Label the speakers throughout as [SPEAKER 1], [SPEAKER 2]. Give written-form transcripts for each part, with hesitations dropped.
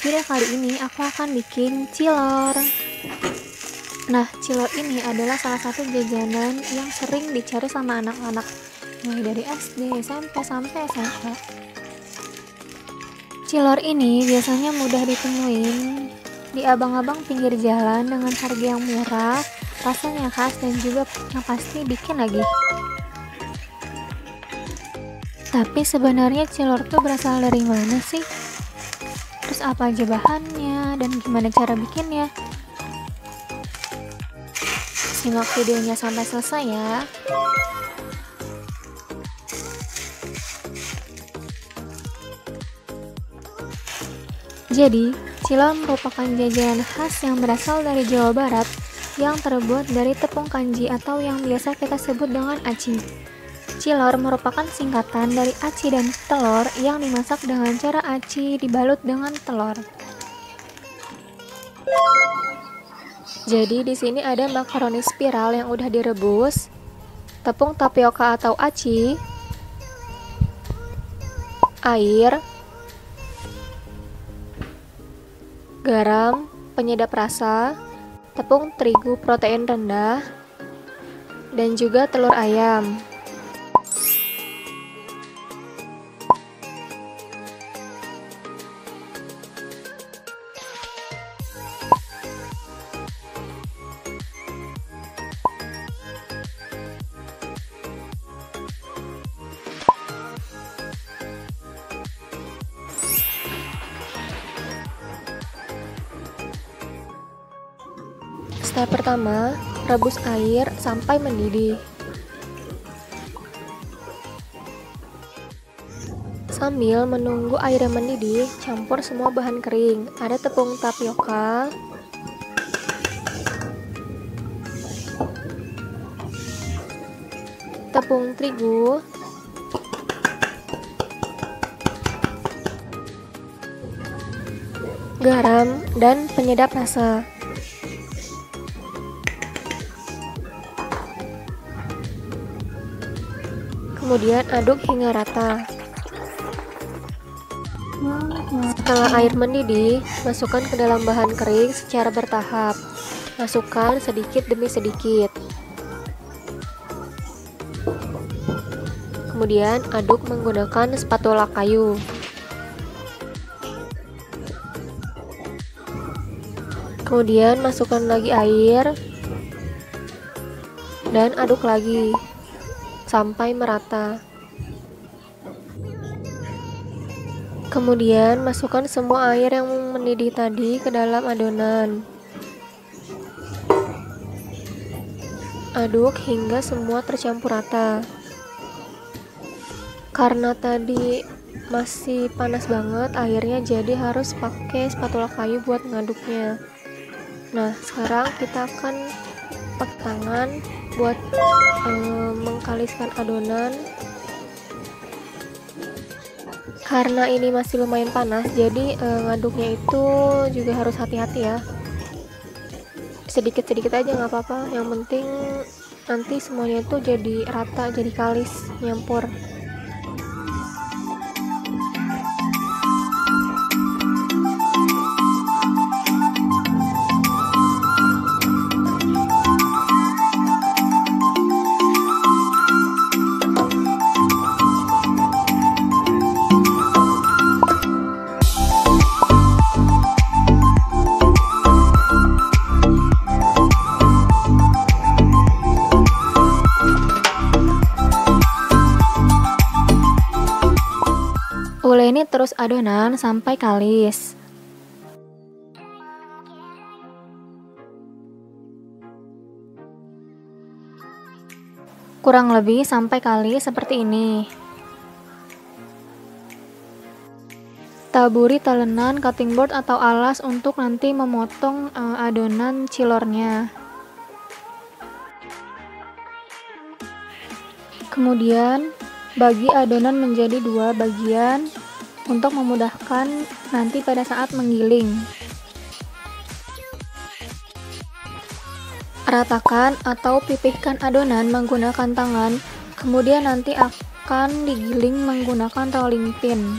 [SPEAKER 1] video kali ini aku akan bikin cilor. Nah, cilor ini adalah salah satu jajanan yang sering dicari sama anak-anak mulai dari SD, SMP, sampai SMA. Cilor ini biasanya mudah ditemuin di abang-abang pinggir jalan dengan harga yang murah, rasanya khas, dan juga yang pasti bikin lagi. Tapi sebenarnya cilor tuh berasal dari mana sih? Terus apa aja bahannya dan gimana cara bikinnya? Simak videonya sampai selesai ya. Jadi, cilor merupakan jajanan khas yang berasal dari Jawa Barat yang terbuat dari tepung kanji atau yang biasa kita sebut dengan aci. Cilor merupakan singkatan dari aci dan telur yang dimasak dengan cara aci dibalut dengan telur. Jadi di sini ada makaroni spiral yang udah direbus, tepung tapioka atau aci, air, garam, penyedap rasa, tepung terigu protein rendah, dan juga telur ayam. Step pertama, rebus air sampai mendidih. Sambil menunggu airnya mendidih, campur semua bahan kering. Ada tepung tapioka, tepung terigu, garam, dan penyedap rasa. Kemudian aduk hingga rata. Setelah air mendidih, masukkan ke dalam bahan kering secara bertahap. Masukkan sedikit demi sedikit. Kemudian aduk menggunakan spatula kayu. Kemudian masukkan lagi air dan aduk lagi sampai merata. Kemudian masukkan semua air yang mendidih tadi ke dalam adonan. Aduk hingga semua tercampur rata. Karena tadi masih panas banget airnya, jadi harus pakai spatula kayu buat ngaduknya. Nah, sekarang kita akan pakai tangan buat mengkaliskan adonan. Karena ini masih lumayan panas, jadi ngaduknya itu juga harus hati-hati ya. Sedikit-sedikit aja nggak apa-apa, yang penting nanti semuanya itu jadi rata, jadi kalis, nyampur. Uleni terus adonan sampai kalis. Kurang lebih sampai kalis seperti ini. Taburi talenan cutting board atau alas untuk nanti memotong adonan cilornya. Kemudian bagi adonan menjadi dua bagian untuk memudahkan nanti pada saat menggiling. Ratakan atau pipihkan adonan menggunakan tangan, kemudian nanti akan digiling menggunakan rolling pin.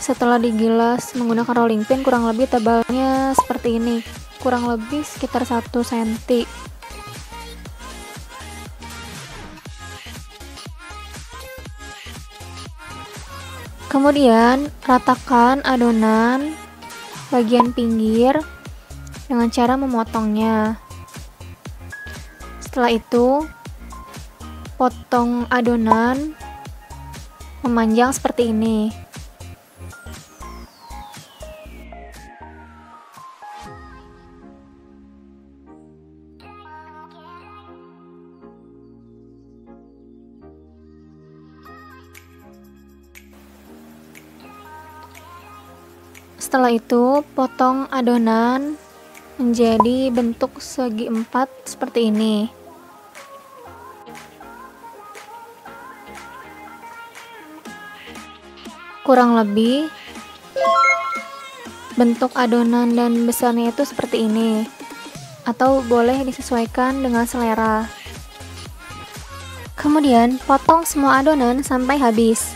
[SPEAKER 1] Setelah digilas menggunakan rolling pin, kurang lebih tebalnya seperti ini, kurang lebih sekitar 1 cm. Kemudian ratakan adonan bagian pinggir dengan cara memotongnya. Setelah itu potong adonan memanjang seperti ini. Setelah itu potong adonan menjadi bentuk segi 4 seperti ini. Kurang lebih bentuk adonan dan besarnya itu seperti ini, atau boleh disesuaikan dengan selera. Kemudian potong semua adonan sampai habis.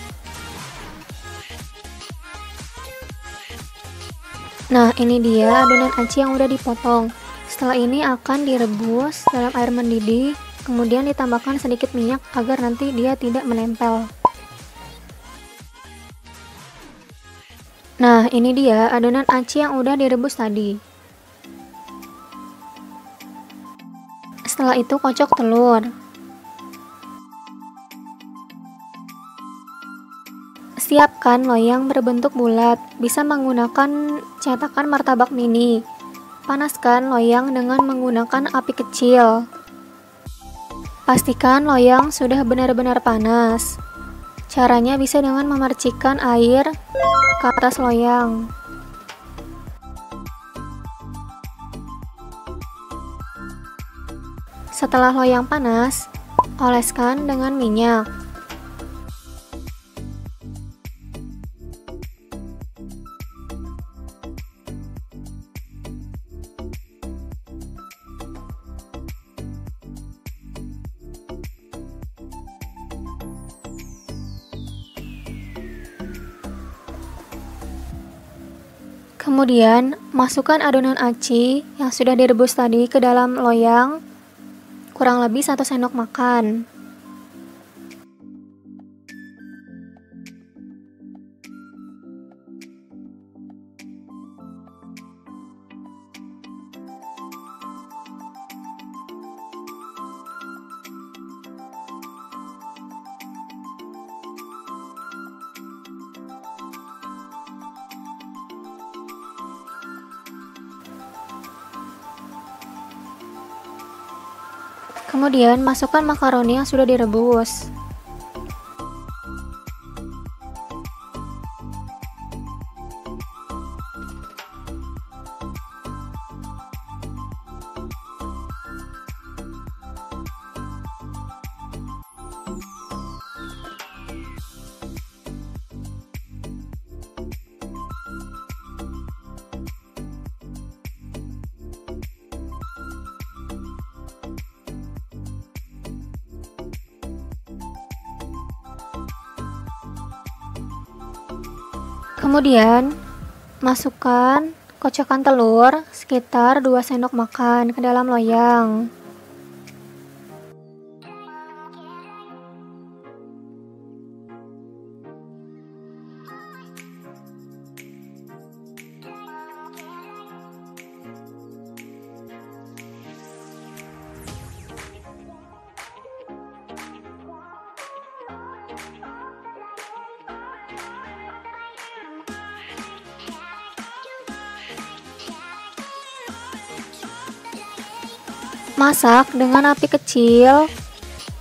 [SPEAKER 1] Nah, ini dia adonan aci yang udah dipotong. Setelah ini akan direbus dalam air mendidih, kemudian ditambahkan sedikit minyak agar nanti dia tidak menempel. Nah, ini dia adonan aci yang udah direbus tadi. Setelah itu kocok telur. Siapkan loyang berbentuk bulat, bisa menggunakan cetakan martabak mini. Panaskan loyang dengan menggunakan api kecil. Pastikan loyang sudah benar-benar panas. Caranya bisa dengan memercikkan air ke atas loyang. Setelah loyang panas, oleskan dengan minyak. Kemudian, masukkan adonan aci yang sudah direbus tadi ke dalam loyang, kurang lebih 1 sendok makan. Kemudian masukkan makaroni yang sudah direbus. Kemudian, masukkan kocokan telur sekitar 2 sendok makan ke dalam loyang. Masak dengan api kecil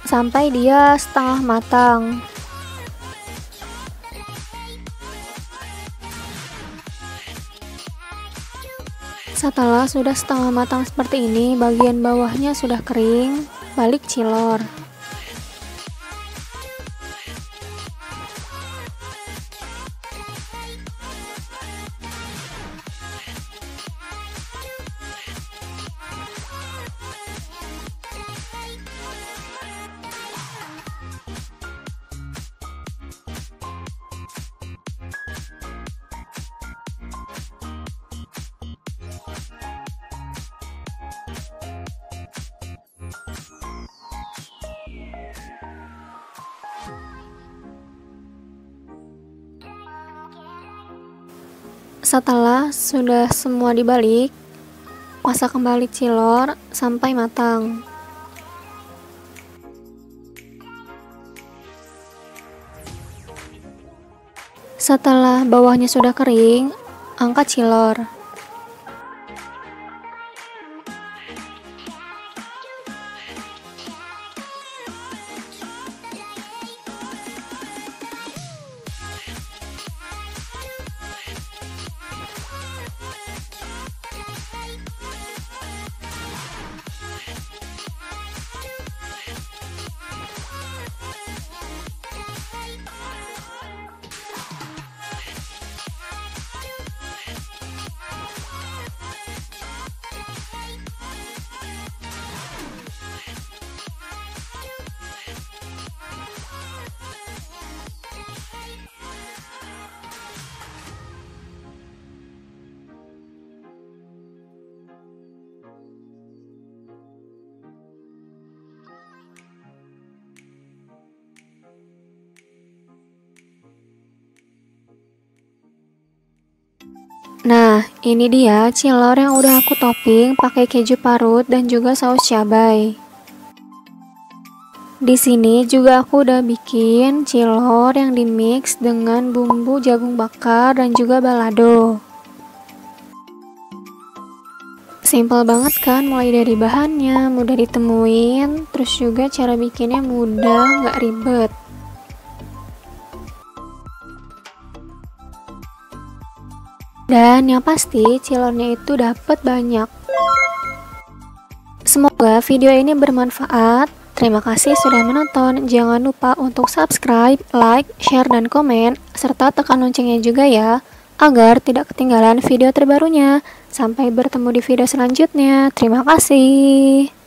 [SPEAKER 1] sampai dia setengah matang. Setelah sudah setengah matang seperti ini, bagian bawahnya sudah kering, balik cilor. Setelah sudah semua dibalik, masak kembali cilor sampai matang. Setelah bawahnya sudah kering, angkat cilor. Nah, ini dia cilor yang udah aku topping pakai keju parut dan juga saus cabai. Di sini juga aku udah bikin cilor yang dimix dengan bumbu jagung bakar dan juga balado. Simple banget kan, mulai dari bahannya mudah ditemuin, terus juga cara bikinnya mudah, nggak ribet. Dan yang pasti cilornya itu dapat banyak. Semoga video ini bermanfaat. Terima kasih sudah menonton. Jangan lupa untuk subscribe, like, share, dan komen, serta tekan loncengnya juga ya, agar tidak ketinggalan video terbarunya. Sampai bertemu di video selanjutnya. Terima kasih.